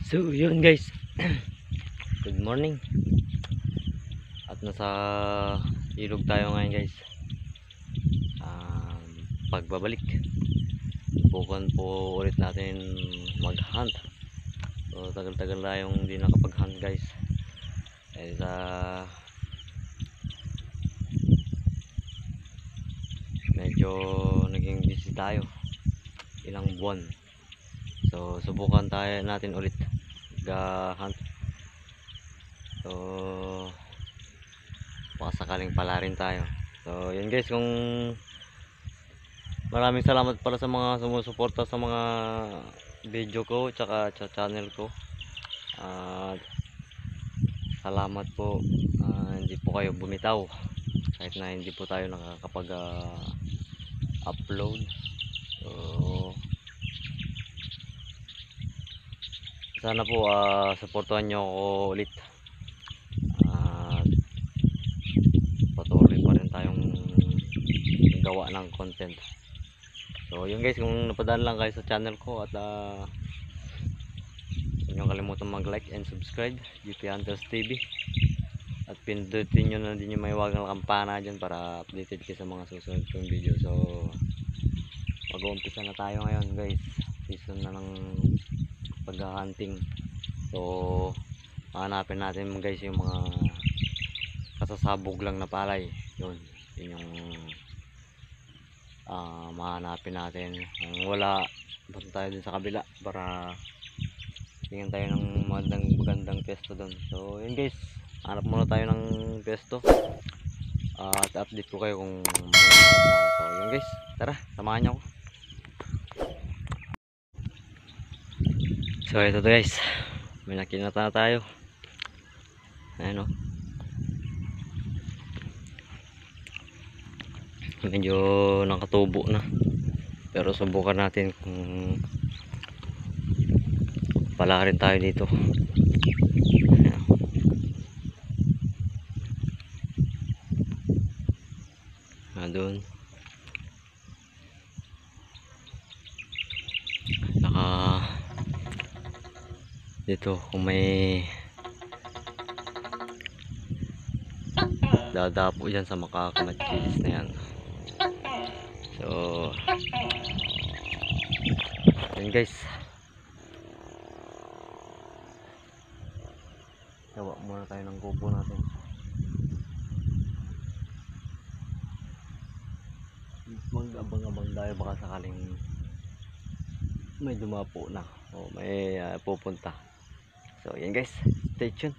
So yun guys, good morning. At nasa ilog tayo ngayon guys. Pagbabalik, bukan po ulit natin mag-hunt. So tagal-tagal na yung hindi nakapag-hunt guys. Dahil sa medyo naging busy tayo ilang buwan. So subukan tayo natin ulit mag-hunt. So baka sakaling pala rin tayo. So yun guys, kung maraming salamat para sa mga sumusuporta sa mga video ko tsaka sa channel ko. Salamat po. Hindi po kayo bumitaw kahit na hindi po tayo nakakapag upload. So sana po suportahan nyo ako ulit. Patuloy pa rin tayong gawa ng content. So yun guys, kung napadaan lang kayo sa channel ko at huwag nyo kalimutan mag like and subscribe GP Hunters TV, at pindutin nyo na din yung may wagang kampana dyan para updated kayo sa mga susunod kong video. So mag-uumpisa na tayo ngayon guys, season na ng pag-hunting. So hanapin natin guys yung mga kasasabog lang na palay. Yun yung mahanapin natin. Kung wala, punta tayo dun sa kabila para tingnan tayo ng magandang pesto doon. So yun guys, hanap muna tayo ng pesto at update ko kayo kung maghanap na ako. So yun guys, tara, samahan nyo ako. So ito guys, may nakinata tayo. Ayan o, medyo nakatubo na, pero subukan natin kung pala rin tayo dito. Doon dito kung may dadapo dyan sa makakamachilis na yan. So yun guys, gawa muna tayo ng kubo natin. Mag-abang-abang tayo, baka sakaling may dumapo na o may pupunta. So yan guys, stay tuned.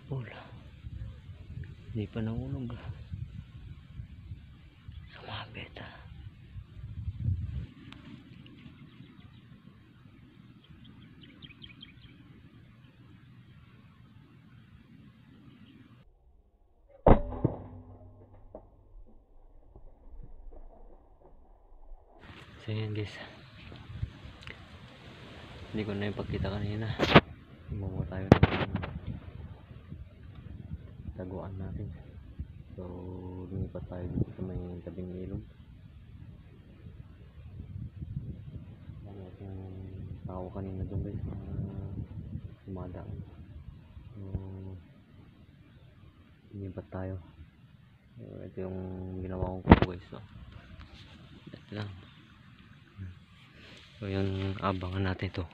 Wala, hindi pa nahulog. Sumabit So yan guys, hindi ko na ipagkita kanina. Gumawa tayo ng taguan natin. So lumipat tayo dito sa may tabing ilog. Wala yung tao kanina doon guys, sumadaan. So lumipat tayo. So ito yung ginawa kong kubo guys. So ito lang. So yun, abangan natin ito.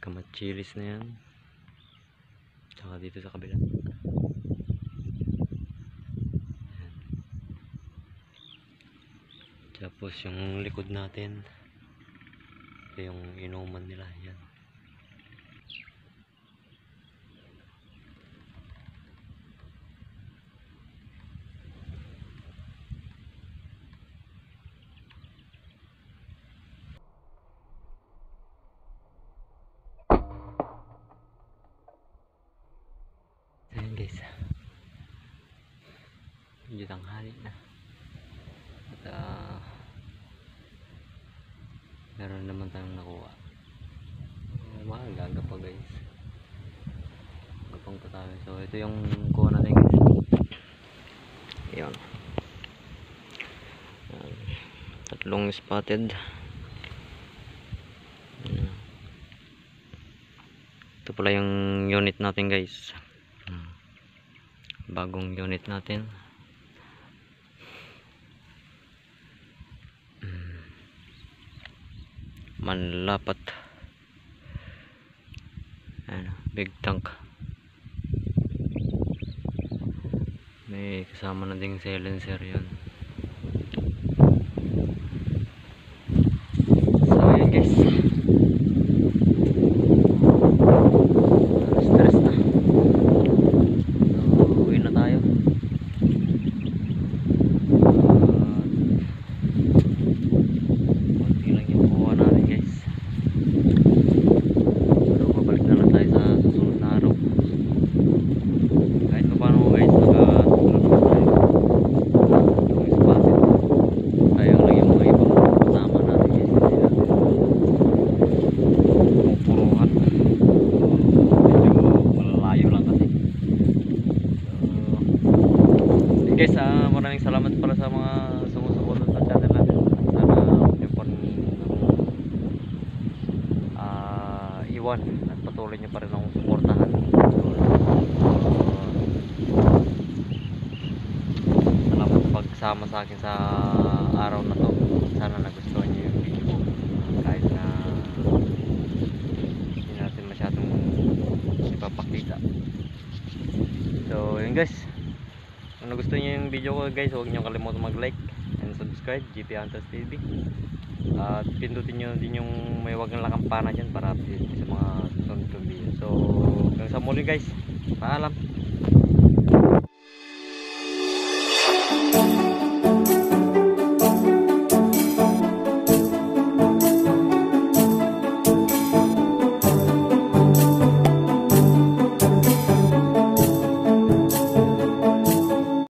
kamachilis na yan, tsaka dito sa kabila. Ayan. Tapos yung likod natin, ito yung inuman nila. Yan. Ayan guys, medyo tanghali na at meron naman tayong nakuha. Maaga pa guys, gapang pa tayo. So ito yung kuha natin guys. Ayan, tatlong spotted. Ayan. Ito pala yung unit natin guys, bagong unit natin. Manlapat, ano, big tank. May kasama na ding silencer yun. So yun guys, stress na. So uwi na tayo. Konti lang yung kuha natin guys. Pero babalik na lang tayo sa susunod na araw. Kahit pa paano guys, nakatulog naman tayo. Yung spotted. Sayang lang yung mga ibang kasama natin guys. Hindi natin pupuruhan. Medyo malalayo lang kasi. So guys, maraming salamat para sa mga sumusuporta sa channel natin. Sana yung pang iwan at patuloy nyo pa rin akong suportahan. Salamat sa pagsama sa akin sa araw na to. Sana nagustuhan nyo yung video ko kahit na hindi natin masyadong ipapakita. So yun guys, kung nagustuhan nyo yung video ko guys, huwag nyo kalimutan mag-like and subscribe, GP Hunters TV. At pindutin nyo din yung may wag ng kampana dyan para update sa mga susunod kong video. So hanggang sa muli guys, paalam.